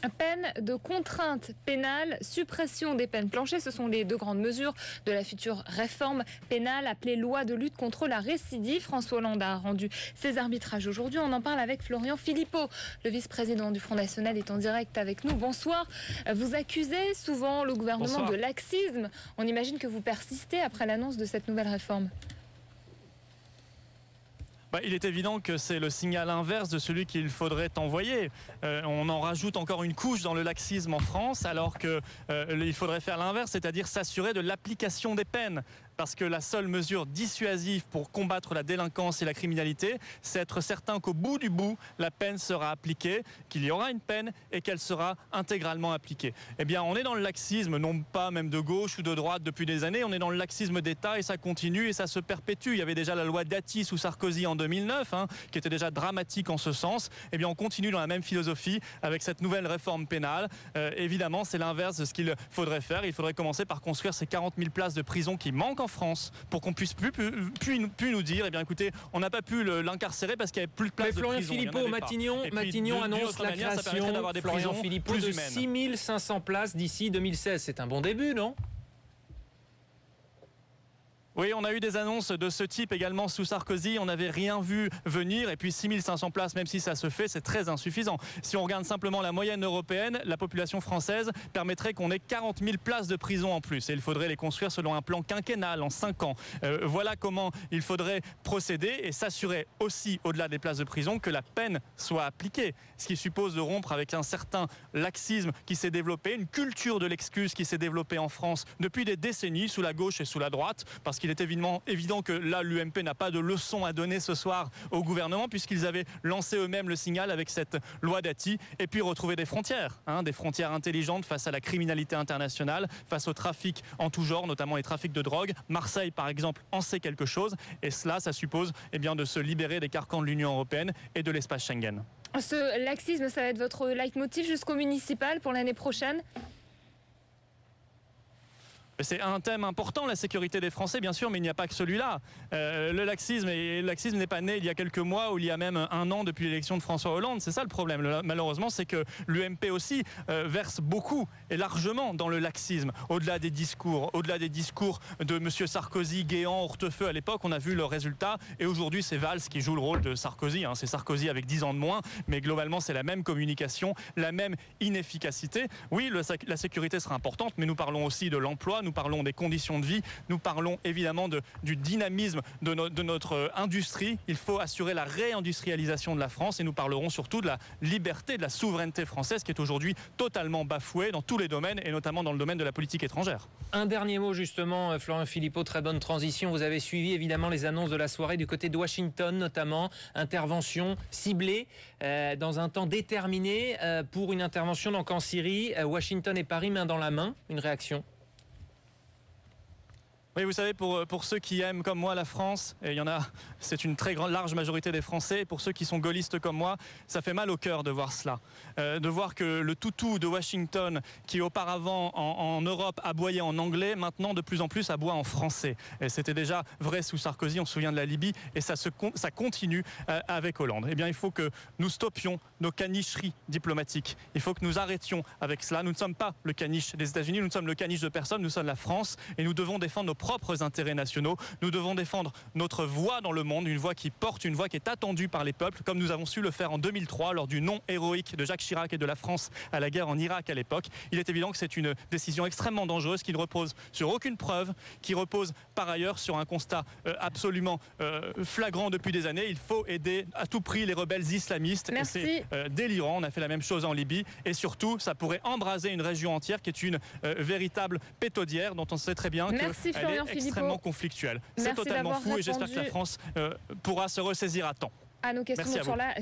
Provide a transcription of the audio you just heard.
Peine de contrainte pénale, suppression des peines planchers, ce sont les deux grandes mesures de la future réforme pénale appelée loi de lutte contre la récidive. François Hollande a rendu ses arbitrages aujourd'hui. On en parle avec Florian Philippot, le vice-président du Front National est en direct avec nous. Bonsoir. Vous accusez souvent le gouvernement de laxisme. On imagine que vous persistez après l'annonce de cette nouvelle réforme. Il est évident que c'est le signal inverse de celui qu'il faudrait envoyer. On en rajoute encore une couche dans le laxisme en France, alors qu'il faudrait faire l'inverse, c'est-à-dire s'assurer de l'application des peines. Parce que la seule mesure dissuasive pour combattre la délinquance et la criminalité, c'est être certain qu'au bout du bout, la peine sera appliquée, qu'il y aura une peine et qu'elle sera intégralement appliquée. Eh bien, on est dans le laxisme, non pas même de gauche ou de droite depuis des années, on est dans le laxisme d'État et ça continue et ça se perpétue. Il y avait déjà la loi Dati sous Sarkozy en 2009, qui était déjà dramatique en ce sens. Eh bien, on continue dans la même philosophie avec cette nouvelle réforme pénale. Évidemment, c'est l'inverse de ce qu'il faudrait faire. Il faudrait commencer par construire ces 40 000 places de prison qui manquent en France pour qu'on puisse plus nous dire, eh bien écoutez, on n'a pas pu l'incarcérer parce qu'il n'y avait plus de place de prison. Mais Florian Philippot, Matignon annonce la création de 6500 places d'ici 2016. C'est un bon début, non ? Oui, on a eu des annonces de ce type également sous Sarkozy. On n'avait rien vu venir. Et puis 6500 places, même si ça se fait, c'est très insuffisant. Si on regarde simplement la moyenne européenne, la population française permettrait qu'on ait 40 000 places de prison en plus. Et il faudrait les construire selon un plan quinquennal en 5 ans. Voilà comment il faudrait procéder et s'assurer aussi, au-delà des places de prison, que la peine soit appliquée. Ce qui suppose de rompre avec un certain laxisme qui s'est développé, une culture de l'excuse qui s'est développée en France depuis des décennies, sous la gauche et sous la droite, parce qu'il est évident que là, l'UMP n'a pas de leçon à donner ce soir au gouvernement, puisqu'ils avaient lancé eux-mêmes le signal avec cette loi Dati, et puis retrouver des frontières intelligentes face à la criminalité internationale, face au trafic en tout genre, notamment les trafics de drogue. Marseille, par exemple, en sait quelque chose, et cela, ça suppose de se libérer des carcans de l'Union européenne et de l'espace Schengen. Ce laxisme, ça va être votre leitmotiv jusqu'au municipal pour l'année prochaine ? C'est un thème important, la sécurité des Français, bien sûr, mais il n'y a pas que celui-là. Le laxisme n'est pas né il y a quelques mois ou il y a même un an depuis l'élection de François Hollande. C'est ça le problème. Malheureusement, c'est que l'UMP aussi verse beaucoup et largement dans le laxisme. Au-delà des discours de M. Sarkozy, Guéant, Hortefeux à l'époque, on a vu le résultat. Et aujourd'hui, c'est Valls qui joue le rôle de Sarkozy. C'est Sarkozy avec 10 ans de moins, mais globalement, c'est la même communication, la même inefficacité. Oui, la sécurité sera importante, mais nous parlons aussi de l'emploi. Nous parlons des conditions de vie, nous parlons évidemment du dynamisme de notre industrie. Il faut assurer la réindustrialisation de la France et nous parlerons surtout de la liberté, de la souveraineté française qui est aujourd'hui totalement bafouée dans tous les domaines et notamment dans le domaine de la politique étrangère. Un dernier mot justement, Florian Philippot, très bonne transition. Vous avez suivi évidemment les annonces de la soirée du côté de Washington notamment, intervention ciblée dans un temps déterminé pour une intervention donc en Syrie. Washington et Paris main dans la main, une réaction ? Oui, vous savez, pour ceux qui aiment comme moi la France, et il y en a, c'est une très large majorité des Français, pour ceux qui sont gaullistes comme moi, ça fait mal au cœur de voir cela. De voir que le toutou de Washington, qui auparavant en Europe aboyait en anglais, maintenant de plus en plus aboie en français. Et c'était déjà vrai sous Sarkozy, on se souvient de la Libye, et ça continue avec Hollande. Eh bien, il faut que nous stoppions nos canicheries diplomatiques. Il faut que nous arrêtions avec cela. Nous ne sommes pas le caniche des États-Unis, nous ne sommes le caniche de personne, nous sommes la France, et nous devons défendre nos propres intérêts nationaux. Nous devons défendre notre voix dans le monde, une voix qui porte, une voix qui est attendue par les peuples, comme nous avons su le faire en 2003 lors du non héroïque de Jacques Chirac et de la France à la guerre en Irak à l'époque. Il est évident que c'est une décision extrêmement dangereuse qui ne repose sur aucune preuve, qui repose par ailleurs sur un constat absolument flagrant depuis des années. Il faut aider à tout prix les rebelles islamistes. Merci. Et c'est délirant. On a fait la même chose en Libye et surtout, ça pourrait embraser une région entière qui est une véritable pétaudière dont on sait très bien qu'elle est extrêmement conflictuelle. C'est totalement fou et j'espère que la France pourra se ressaisir à temps. À nos questions sur la